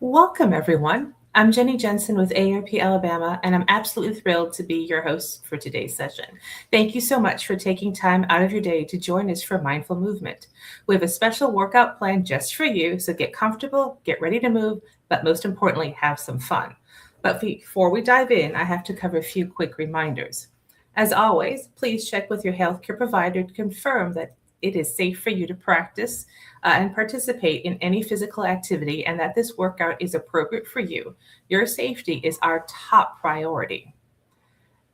Welcome, everyone. I'm Jenny Jensen with AARP Alabama, and I'm absolutely thrilled to be your host for today's session. Thank you so much for taking time out of your day to join us for Mindful Movement. We have a special workout plan just for you, so get comfortable, get ready to move, but most importantly, have some fun. But before we dive in, I have to cover a few quick reminders. As always, please check with your healthcare provider to confirm that it is safe for you to practice and participate in any physical activity and that this workout is appropriate for you. Your safety is our top priority.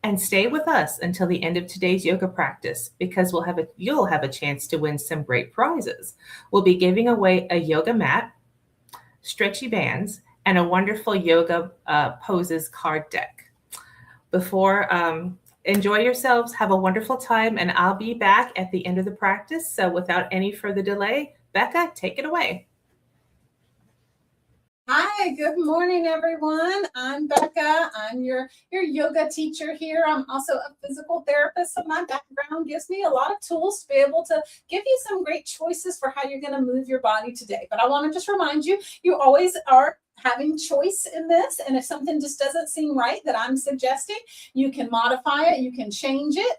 And stay with us until the end of today's yoga practice because you'll have a chance to win some great prizes. We'll be giving away a yoga mat, stretchy bands, and a wonderful yoga poses card deck. Before Enjoy yourselves, have a wonderful time, and I'll be back at the end of the practice. So without any further delay, Becca, take it away. Hi, good morning, everyone. I'm Becca. I'm your yoga teacher here. I'm also a physical therapist, so my background gives me a lot of tools to be able to give you some great choices for how you're going to move your body today. But I want to just remind you, you always are having choice in this, and if something just doesn't seem right that I'm suggesting, you can modify it, you can change it,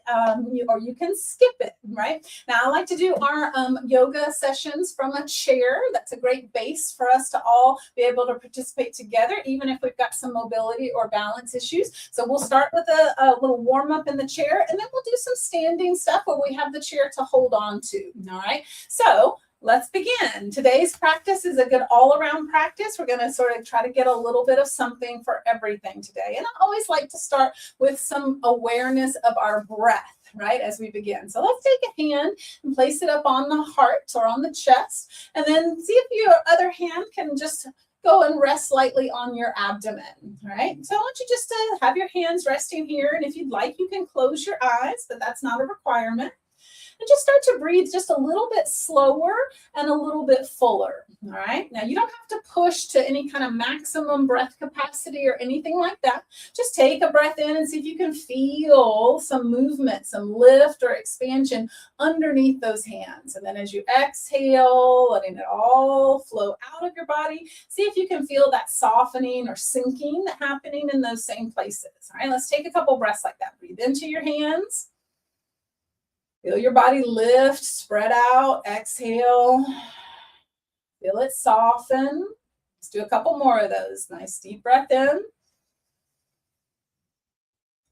or you can skip it, right? Now, I like to do our yoga sessions from a chair. That's a great base for us to all be able to participate together, even if we've got some mobility or balance issues. So we'll start with a little warm up in the chair, and then we'll do some standing stuff where we have the chair to hold on to, all right? So let's begin. Today's practice is a good all-around practice. We're going to sort of try to get a little bit of something for everything today. And I always like to start with some awareness of our breath, right, as we begin. So let's take a hand and place it up on the heart or on the chest, and then see if your other hand can just go and rest lightly on your abdomen, right? So I want you just to have your hands resting here, and if you'd like, you can close your eyes, but that's not a requirement. And just start to breathe just a little bit slower and a little bit fuller, all right? Now, you don't have to push to any kind of maximum breath capacity or anything like that. Just take a breath in and see if you can feel some movement, some lift or expansion underneath those hands. And then as you exhale, letting it all flow out of your body, see if you can feel that softening or sinking happening in those same places, all right? Let's take a couple breaths like that. Breathe into your hands. Feel your body lift, spread out, exhale. Feel it soften. Let's do a couple more of those. Nice deep breath in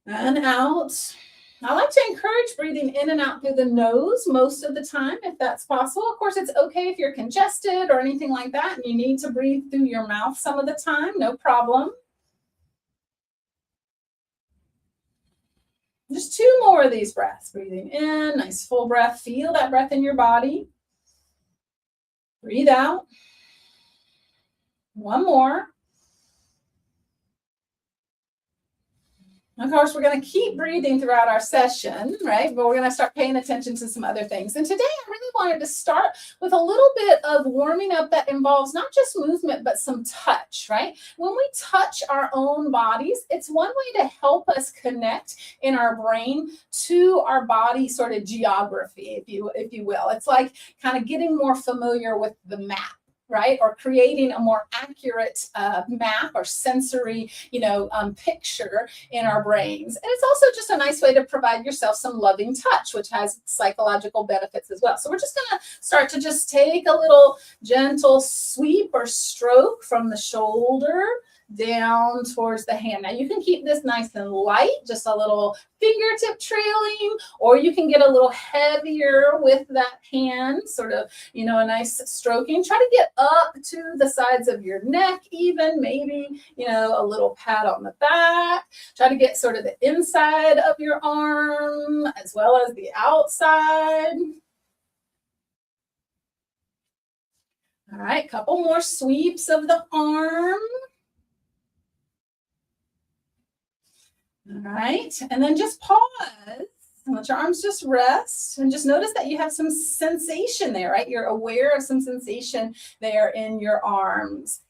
and out. I like to encourage breathing in and out through the nose most of the time, if that's possible. Of course, it's okay if you're congested or anything like that, and you need to breathe through your mouth some of the time, no problem. Just two more of these breaths. Breathing in, nice full breath. Feel that breath in your body. Breathe out. One more. Of course, we're going to keep breathing throughout our session, right? But we're going to start paying attention to some other things. And today, I really wanted to start with a little bit of warming up that involves not just movement, but some touch, right? When we touch our own bodies, it's one way to help us connect in our brain to our body sort of geography, if you will. It's like kind of getting more familiar with the map, right? Or creating a more accurate map or sensory, picture in our brains. And it's also just a nice way to provide yourself some loving touch, which has psychological benefits as well. So we're just going to start to just take a little gentle sweep or stroke from the shoulder down towards the hand. Now you can keep this nice and light, just a little fingertip trailing, or you can get a little heavier with that hand, sort of, a nice stroking. Try to get up to the sides of your neck even, maybe, a little pat on the back. Try to get sort of the inside of your arm as well as the outside. All right, couple more sweeps of the arm. All right, and then just pause and let your arms just rest and just notice that you have some sensation there, right? You're aware of some sensation there in your arms.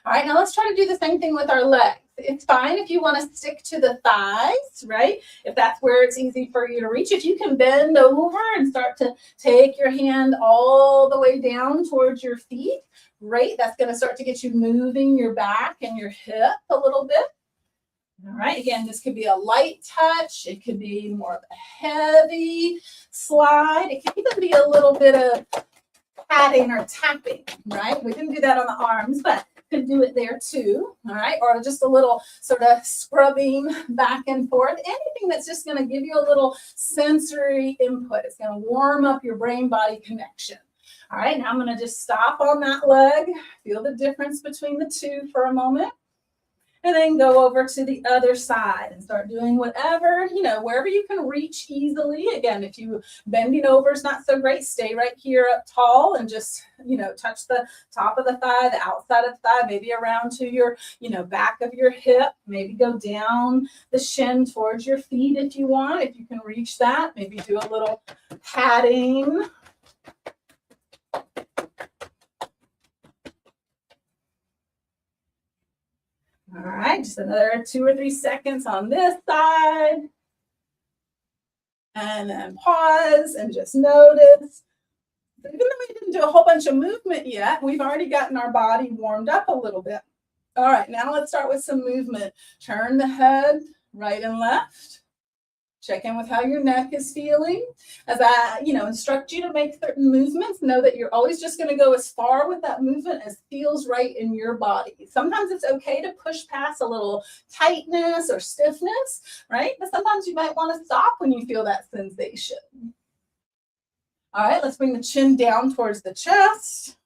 All right, now let's try to do the same thing with our legs. It's fine if you want to stick to the thighs, right? If that's where it's easy for you to reach. If you can bend over and start to take your hand all the way down towards your feet, Great. That's going to start to get you moving your back and your hip a little bit. All right, again, this could be a light touch. It could be more of a heavy slide. It could even be a little bit of patting or tapping, right? We didn't do that on the arms, but could do it there too, all right? Or just a little sort of scrubbing back and forth. Anything that's just going to give you a little sensory input. It's going to warm up your brain-body connection. All right, now I'm going to just stop on that leg, feel the difference between the two for a moment. And then go over to the other side and start doing whatever, wherever you can reach easily. Again, if you bending over is not so great, stay right here up tall and just, touch the top of the thigh, the outside of the thigh, maybe around to your, back of your hip. Maybe go down the shin towards your feet if you want, if you can reach that. Maybe do a little patting. All right, just another 2 or 3 seconds on this side. And then pause and just notice. Even though we didn't do a whole bunch of movement yet, we've already gotten our body warmed up a little bit. All right, now let's start with some movement. Turn the head right and left. Check in with how your neck is feeling. As I, instruct you to make certain movements, know that you're always just going to go as far with that movement as feels right in your body. Sometimes it's okay to push past a little tightness or stiffness, right? But sometimes you might want to stop when you feel that sensation. All right, let's bring the chin down towards the chest.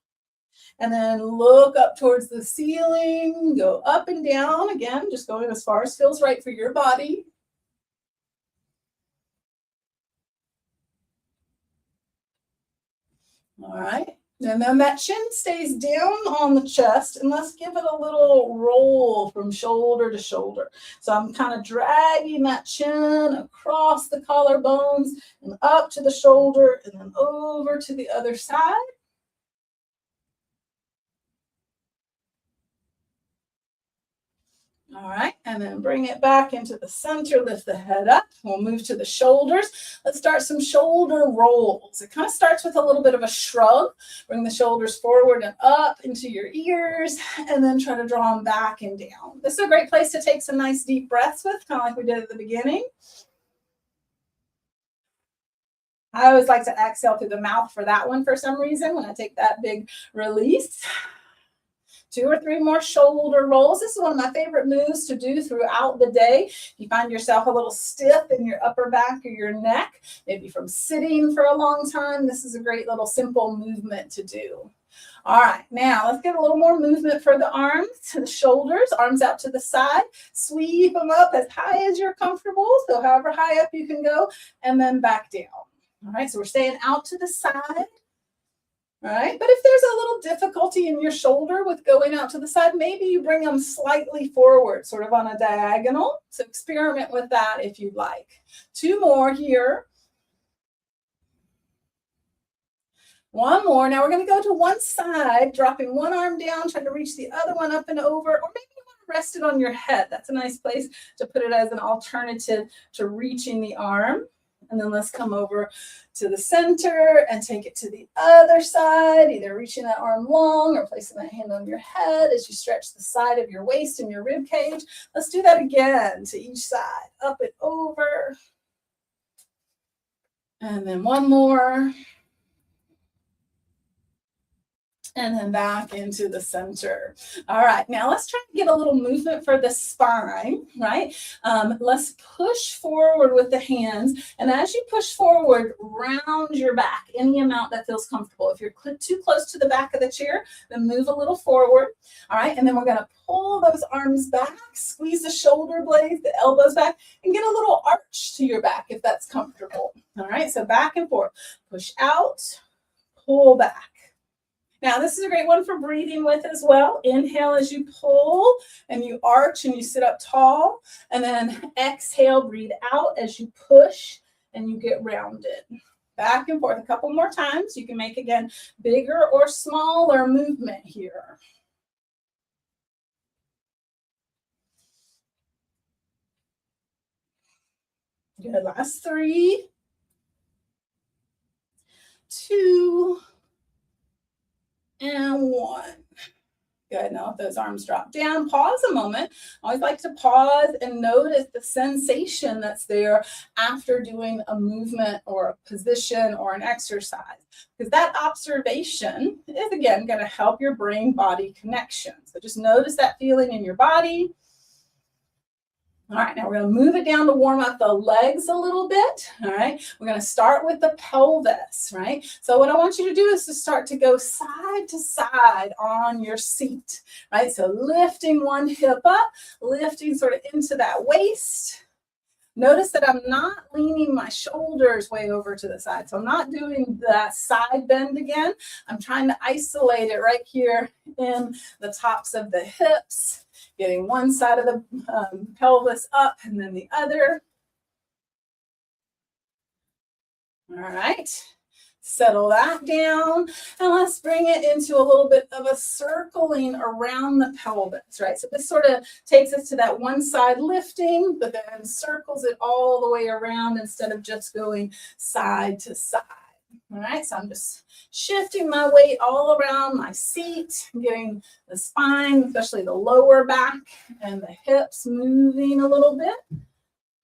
And then look up towards the ceiling. Go up and down. Again, just going as far as feels right for your body. All right, and then that chin stays down on the chest, and let's give it a little roll from shoulder to shoulder. So I'm kind of dragging that chin across the collarbones and up to the shoulder and then over to the other side. All right, and then bring it back into the center, lift the head up. We'll move to the shoulders. Let's start some shoulder rolls. It kind of starts with a little bit of a shrug. Bring the shoulders forward and up into your ears, and then try to draw them back and down. This is a great place to take some nice deep breaths with, kind of like we did at the beginning. I always like to exhale through the mouth for that one for some reason when I take that big release. 2 or 3 more shoulder rolls. This is one of my favorite moves to do throughout the day. If you find yourself a little stiff in your upper back or your neck, maybe from sitting for a long time, this is a great little simple movement to do. All right, now let's get a little more movement for the arms to the shoulders, arms out to the side. Sweep them up as high as you're comfortable, so however high up you can go, and then back down. All right, so we're staying out to the side. All right, but if there's a little difficulty in your shoulder with going out to the side, maybe you bring them slightly forward, sort of on a diagonal. So experiment with that if you'd like. 2 more here. 1 more. Now we're going to go to one side, dropping one arm down, trying to reach the other one up and over, or maybe you want to rest it on your head. That's a nice place to put it as an alternative to reaching the arm. And then let's come over to the center and take it to the other side, either reaching that arm long or placing that hand on your head as you stretch the side of your waist and your rib cage. Let's do that again to each side, up and over. And then 1 more. And then back into the center. All right, now let's try to get a little movement for the spine, right? Let's push forward with the hands. And as you push forward, round your back any amount that feels comfortable. If you're too close to the back of the chair, then move a little forward. All right, and then we're gonna pull those arms back, squeeze the shoulder blades, the elbows back, and get a little arch to your back if that's comfortable. All right, so back and forth. Push out, pull back. Now, this is a great one for breathing with as well. Inhale as you pull and you arch and you sit up tall. And then exhale, breathe out as you push and you get rounded. Back and forth a couple more times. You can make, again, bigger or smaller movement here. Good. Last 3, 2, and 1. Good. Now let those arms drop down. Pause a moment. I always like to pause and notice the sensation that's there after doing a movement or a position or an exercise. Because that observation is, again, going to help your brain-body connection. So just notice that feeling in your body. All right, now we're going to move it down to warm up the legs a little bit. All right, we're going to start with the pelvis, right? So what I want you to do is to start to go side to side on your seat, right? So lifting one hip up, lifting sort of into that waist. Notice that I'm not leaning my shoulders way over to the side. So I'm not doing that side bend again. I'm trying to isolate it right here in the tops of the hips. Getting one side of the pelvis up and then the other. All right, settle that down. And let's bring it into a little bit of a circling around the pelvis, right? So this sort of takes us to that one side lifting, but then circles it all the way around instead of just going side to side. All right, so I'm just shifting my weight all around my seat, getting the spine, especially the lower back and the hips moving a little bit.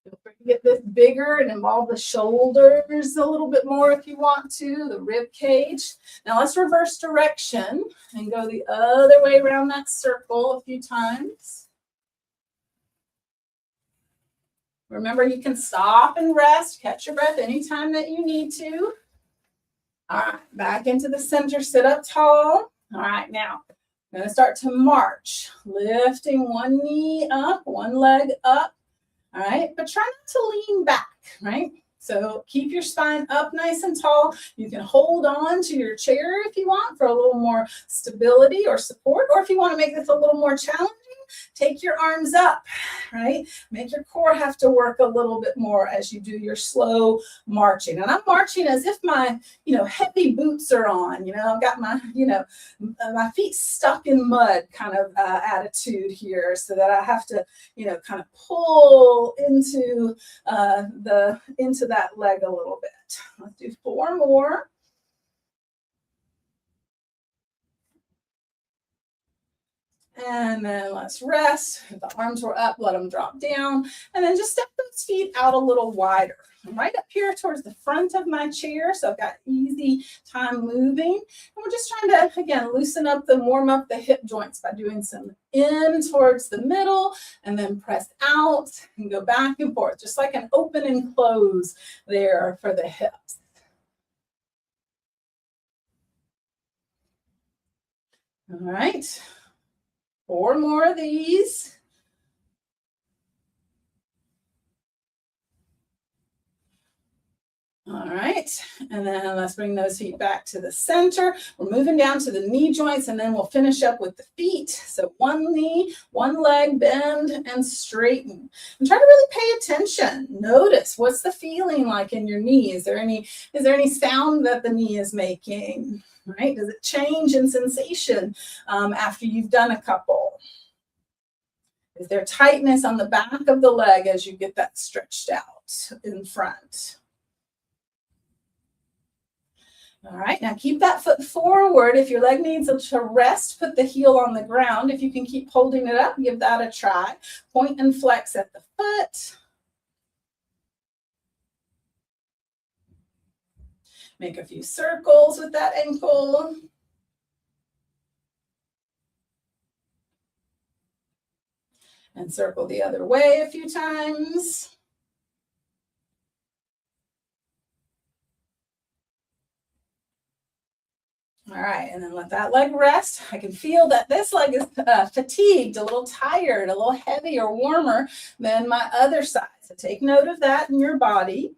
Feel free to get this bigger and involve the shoulders a little bit more if you want to, the rib cage. Now let's reverse direction and go the other way around that circle a few times. Remember, you can stop and rest, catch your breath anytime that you need to. All right, back into the center, sit up tall. All right, now I'm going to start to march, lifting one knee up, one leg up. All right, but try not to lean back, right? So keep your spine up nice and tall. You can hold on to your chair if you want for a little more stability or support, or if you want to make this a little more challenging, take your arms up, right? Make your core have to work a little bit more as you do your slow marching. And I'm marching as if my, heavy boots are on. I've got my, my feet stuck in mud kind of attitude here, so that I have to, kind of pull into that leg a little bit. Let's do 4 more. And then let's rest. If the arms were up, let them drop down. And then just step those feet out a little wider. I'm right up here towards the front of my chair, so I've got easy time moving. And we're just trying to, again, loosen up warm up the hip joints by doing some in towards the middle and then press out and go back and forth, just like an open and close there for the hips. All right. 4 more of these. All right, and then let's bring those feet back to the center. We're moving down to the knee joints, and then we'll finish up with the feet. So one knee, one leg, bend and straighten. And try to really pay attention. Notice, what's the feeling like in your knee? Is there any sound that the knee is making? Right? Does it change in sensation after you've done a couple? Is there tightness on the back of the leg as you get that stretched out in front? All right, now keep that foot forward. If your leg needs to rest, put the heel on the ground. If you can keep holding it up, give that a try. Point and flex at the foot. Make a few circles with that ankle. And circle the other way a few times. All right, and then let that leg rest. I can feel that this leg is fatigued, a little tired, a little heavy or warmer than my other side. So take note of that in your body.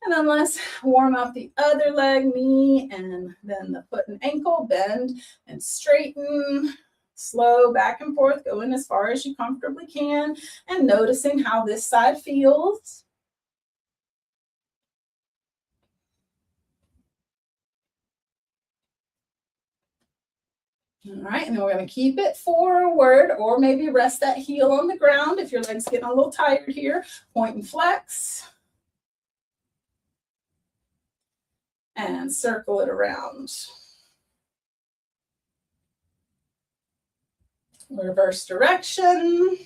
And then let's warm up the other leg, knee, and then the foot and ankle. Bend and straighten. Slow back and forth, going as far as you comfortably can, and noticing how this side feels. All right, and then we're going to keep it forward, or maybe rest that heel on the ground if your leg's getting a little tired here. Point and flex. And circle it around. Reverse direction.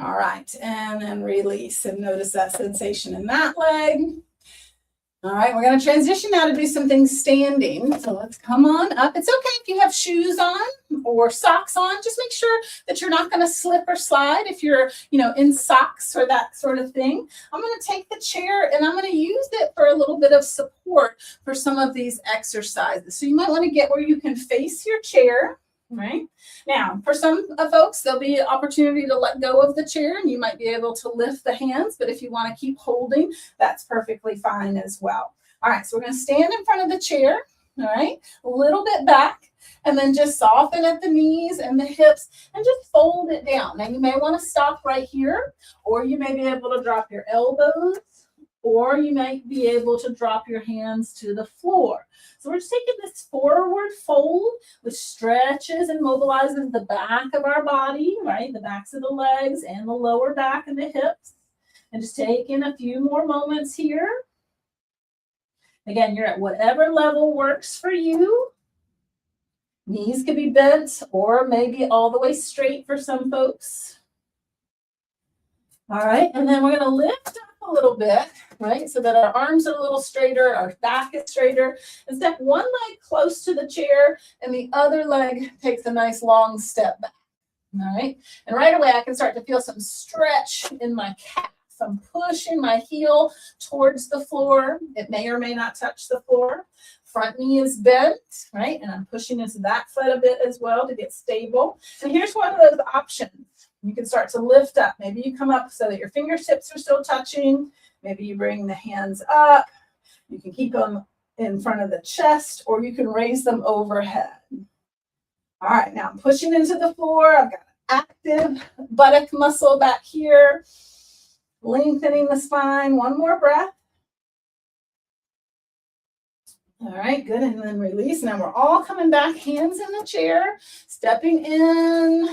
All right, and then release, and notice that sensation in that leg. All right, we're going to transition now to do some things standing. So let's come on up. It's okay if you have shoes on or socks on. Just make sure that you're not going to slip or slide if you're, in socks or that sort of thing. I'm going to take the chair and I'm going to use it for a little bit of support for some of these exercises. So you might want to get where you can face your chair. Right now, for some folks, there'll be an opportunity to let go of the chair and you might be able to lift the hands. But if you want to keep holding, that's perfectly fine as well. All right, so we're going to stand in front of the chair. All right, a little bit back, and then just soften at the knees and the hips and just fold it down. Now, you may want to stop right here, or you may be able to drop your elbows, or you might be able to drop your hands to the floor. So we're just taking this forward fold, which stretches and mobilizes the back of our body, right? The backs of the legs and the lower back and the hips. And just taking a few more moments here. Again, you're at whatever level works for you. Knees could be bent or maybe all the way straight for some folks. All right, and then we're going to lift up a little bit, right, so that our arms are a little straighter, our back is straighter, and step one leg close to the chair, and the other leg takes a nice long step back. All right, and right away I can start to feel some stretch in my calf. I'm pushing my heel towards the floor. It may or may not touch the floor. Front knee is bent, right, and I'm pushing into that foot a bit as well to get stable. And here's one of those options. You can start to lift up. Maybe you come up so that your fingertips are still touching. Maybe you bring the hands up. You can keep them in front of the chest, or you can raise them overhead. All right, now I'm pushing into the floor. I've got active buttock muscle back here, lengthening the spine. One more breath. All right, good, and then release. Now we're all coming back, hands in the chair, stepping in,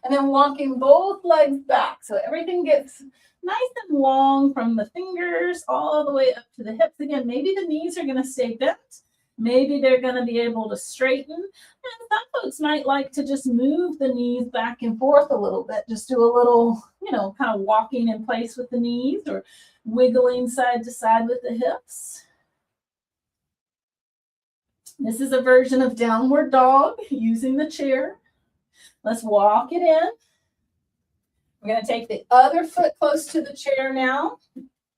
and then walking both legs back. So everything gets nice and long from the fingers all the way up to the hips. Again, maybe the knees are going to stay bent. Maybe they're going to be able to straighten. And some folks might like to just move the knees back and forth a little bit. Just do a little, kind of walking in place with the knees or wiggling side to side with the hips. This is a version of downward dog using the chair. Let's walk it in. We're going to take the other foot close to the chair now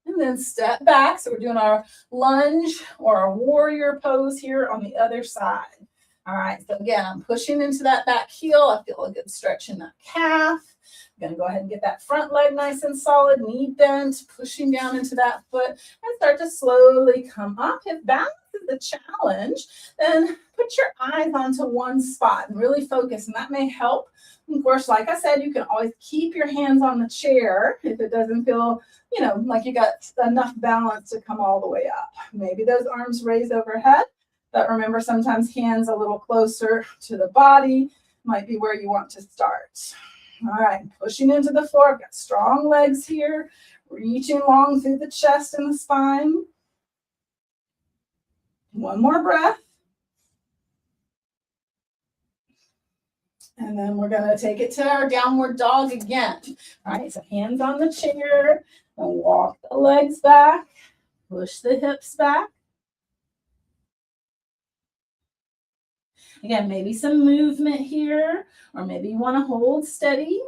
and then step back. So we're doing our lunge or our warrior pose here on the other side. All right, so again, I'm pushing into that back heel. I feel a good stretch in that calf. I'm going to go ahead and get that front leg nice and solid, knee bent, pushing down into that foot and start to slowly come up. If balance is the challenge, then put your eyes onto one spot and really focus, and that may help. Of course, like I said, you can always keep your hands on the chair if it doesn't feel, like you got enough balance to come all the way up. Maybe those arms raise overhead, but remember, sometimes hands a little closer to the body might be where you want to start. All right, pushing into the floor. I've got strong legs here, reaching long through the chest and the spine. One more breath. And then we're going to take it to our downward dog again. All right, so hands on the chair and walk the legs back, push the hips back. Again, maybe some movement here, or maybe you want to hold steady.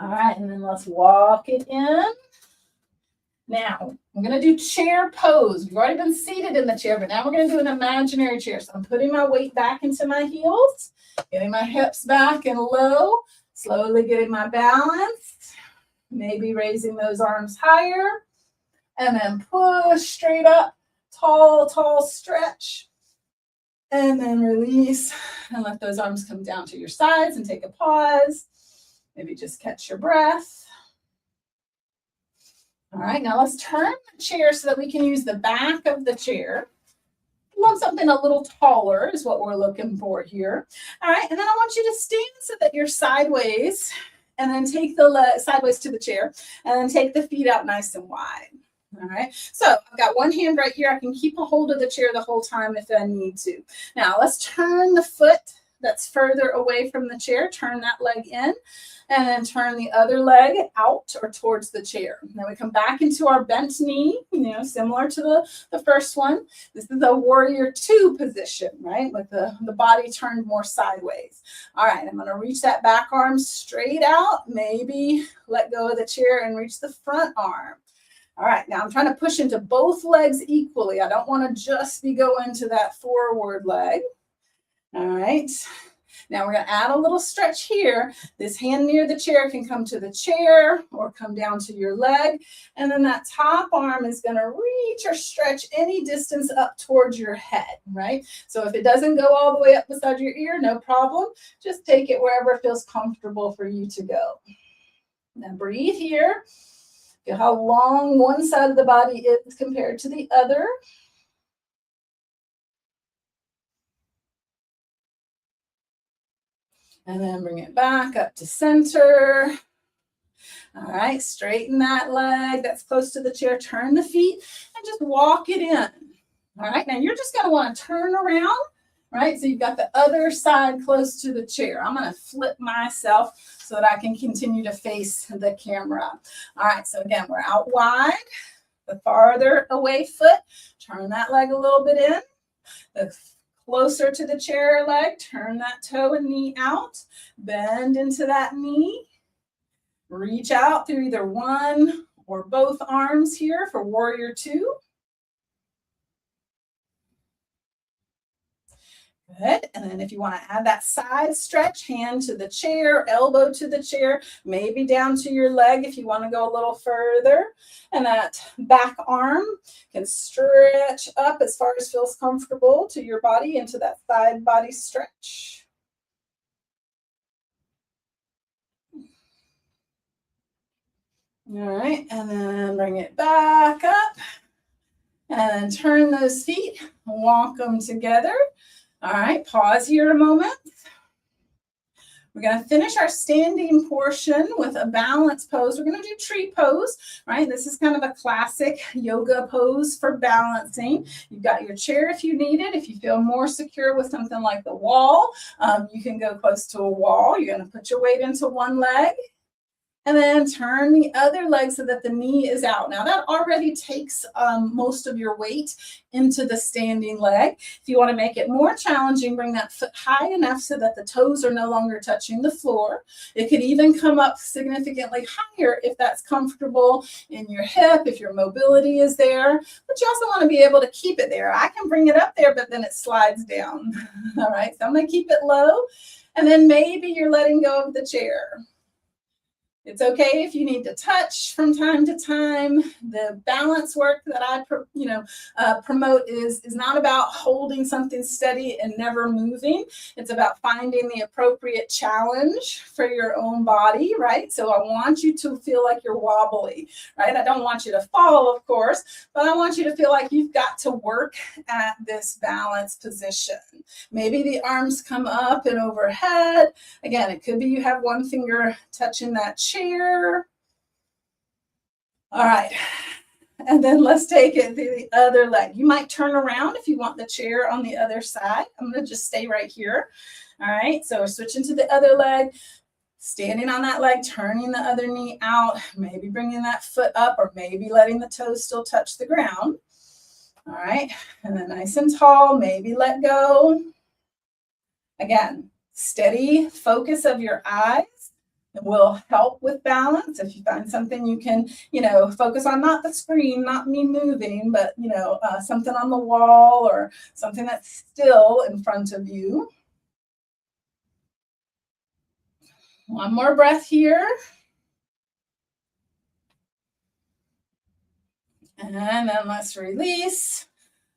All right, and then let's walk it in. Now, we're going to do chair pose. We've already been seated in the chair, but now we're going to do an imaginary chair. So I'm putting my weight back into my heels, getting my hips back and low, slowly getting my balance, maybe raising those arms higher, and then push straight up, tall stretch, and then release and let those arms come down to your sides and take a pause. Maybe just catch your breath. All right, now let's turn the chair so that we can use the back of the chair. We want something a little taller is what we're looking for here. All right, and then I want you to stand so that you're sideways, and then take the leg sideways to the chair, and then take the feet out nice and wide. All right, so I've got one hand right here. I can keep a hold of the chair the whole time if I need to. Now let's turn the foot that's further away from the chair, turn that leg in, and then turn the other leg out or towards the chair. Then we come back into our bent knee, similar to the first one. This is a warrior two position, right? With the body turned more sideways. All right, I'm gonna reach that back arm straight out, maybe let go of the chair and reach the front arm. All right, now I'm trying to push into both legs equally. I don't want to just be going to that forward leg. All right, now we're going to add a little stretch here. This hand near the chair can come to the chair or come down to your leg. And then that top arm is going to reach or stretch any distance up towards your head, right? So if it doesn't go all the way up beside your ear, no problem. Just take it wherever it feels comfortable for you to go. Now breathe here. Feel how long one side of the body is compared to the other. And then bring it back up to center. All right, straighten that leg that's close to the chair. Turn the feet and just walk it in. All right, now you're just going to want to turn around, right? So you've got the other side close to the chair. I'm going to flip myself so that I can continue to face the camera. All right, so again, we're out wide, the farther away foot, turn that leg a little bit in, the closer to the chair leg, turn that toe and knee out, bend into that knee, reach out through either one or both arms here for warrior two. Good. And then if you want to add that side stretch, hand to the chair, elbow to the chair, maybe down to your leg if you want to go a little further. And that back arm can stretch up as far as feels comfortable to your body into that side body stretch. All right, and then bring it back up and turn those feet, walk them together. All right, pause here a moment. We're going to finish our standing portion with a balance pose. We're going to do tree pose, right? This is kind of a classic yoga pose for balancing. You've got your chair if you need it. If you feel more secure with something like the wall, you can go close to a wall. You're going to put your weight into one leg. And then turn the other leg so that the knee is out. Now that already takes most of your weight into the standing leg. If you want to make it more challenging, bring that foot high enough so that the toes are no longer touching the floor. It could even come up significantly higher if that's comfortable in your hip, if your mobility is there. But you also want to be able to keep it there. I can bring it up there, but then it slides down. All right, so I'm going to keep it low. And then maybe you're letting go of the chair. It's okay if you need to touch from time to time. The balance work that I promote is not about holding something steady and never moving. It's about finding the appropriate challenge for your own body, right? So I want you to feel like you're wobbly, right? I don't want you to fall, of course, but I want you to feel like you've got to work at this balance position. Maybe the arms come up and overhead. Again, it could be you have one finger touching that chair. All right, and then let's take it to the other leg. You might turn around if you want the chair on the other side. I'm going to just stay right here. All right, so we're switching to the other leg, standing on that leg, turning the other knee out, maybe bringing that foot up or maybe letting the toes still touch the ground. All right, and then nice and tall, maybe let go. Again, steady focus of your eyes will help with balance. If you find something you can, focus on, not the screen, not me moving, but, something on the wall or something that's still in front of you. One more breath here. And then let's release.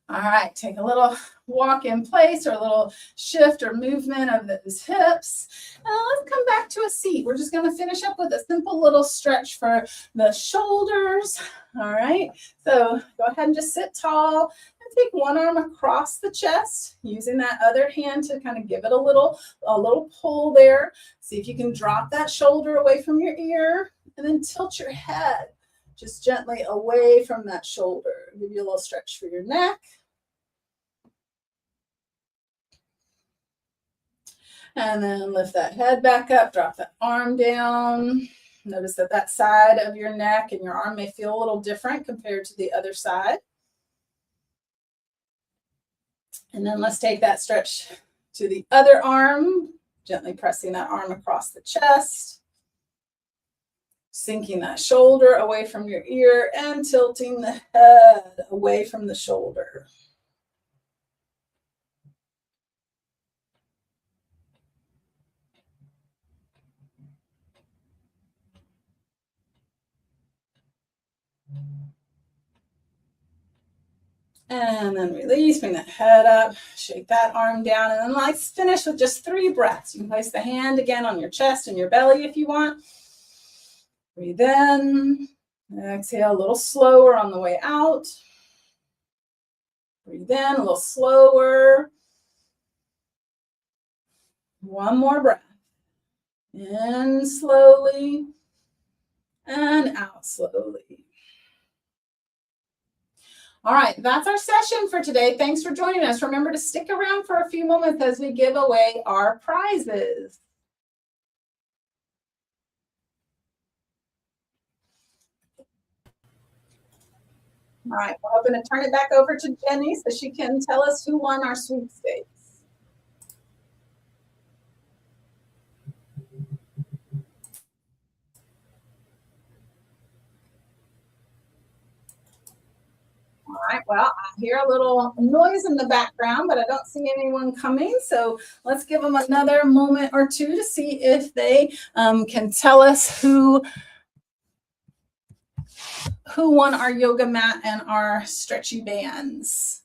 All right, take a little walk in place or a little shift or movement of those hips. Let's come back to a seat. We're just going to finish up with a simple little stretch for the shoulders. All right, so go ahead and just sit tall and take one arm across the chest, using that other hand to kind of give it a little pull there. See if you can drop that shoulder away from your ear and then tilt your head just gently away from that shoulder. Give you a little stretch for your neck. And then lift that head back up, drop that arm down. Notice that that side of your neck and your arm may feel a little different compared to the other side. And then let's take that stretch to the other arm, gently pressing that arm across the chest, sinking that shoulder away from your ear and tilting the head away from the shoulder. And then release, bring that head up, shake that arm down, and then let's finish with just 3 breaths. You can place the hand again on your chest and your belly if you want. Breathe in, exhale a little slower on the way out. Breathe in a little slower. One more breath. In slowly and out slowly. All right, that's our session for today. Thanks for joining us. Remember to stick around for a few moments as we give away our prizes. All right, we're going to turn it back over to Jenny so she can tell us who won our sweepstakes. All right, well, I hear a little noise in the background, but I don't see anyone coming. So let's give them another moment or two to see if they can tell us who won our yoga mat and our stretchy bands.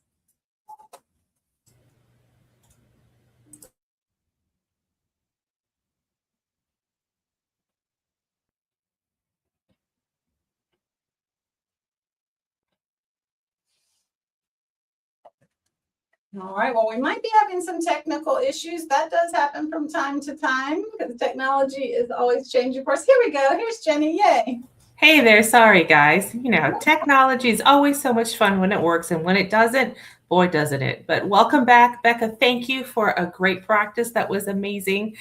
All right, well, we might be having some technical issues. That does happen from time to time because technology is always changing. Of course, here we go. Here's Jenny. Yay. Hey there, sorry guys. You know, technology is always so much fun when it works, and when it doesn't, boy, doesn't it. But welcome back, Becca. Thank you for a great practice. That was amazing.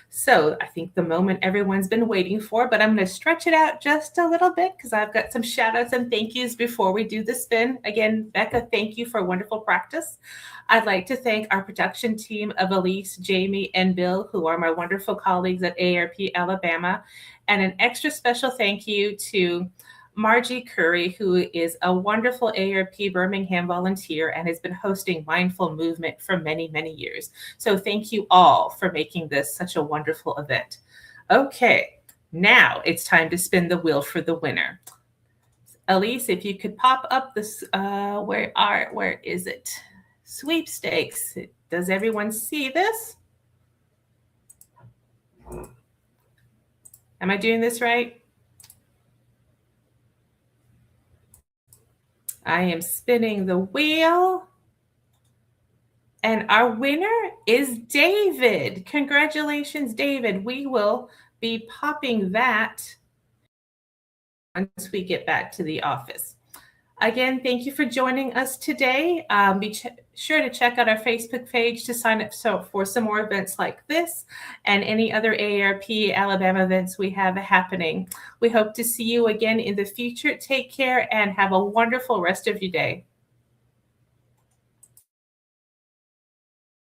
So I think the moment everyone's been waiting for, but I'm going to stretch it out just a little bit because I've got some shout outs and thank yous before we do the spin. Again, Becca, thank you for wonderful practice. I'd like to thank our production team of Elise, Jamie, and Bill, who are my wonderful colleagues at AARP Alabama. And an extra special thank you to Margie Curry, who is a wonderful AARP Birmingham volunteer and has been hosting Mindful Movement for many, many years. So thank you all for making this such a wonderful event. Okay, now it's time to spin the wheel for the winner. Elise, if you could pop up this, where is it? Sweepstakes. Does everyone see this? Am I doing this right? I am spinning the wheel. And our winner is David. Congratulations, David. We will be popping that once we get back to the office. Again, thank you for joining us today. Be sure to check out our Facebook page to sign up for some more events like this and any other AARP Alabama events we have happening. We hope to see you again in the future. Take care and have a wonderful rest of your day.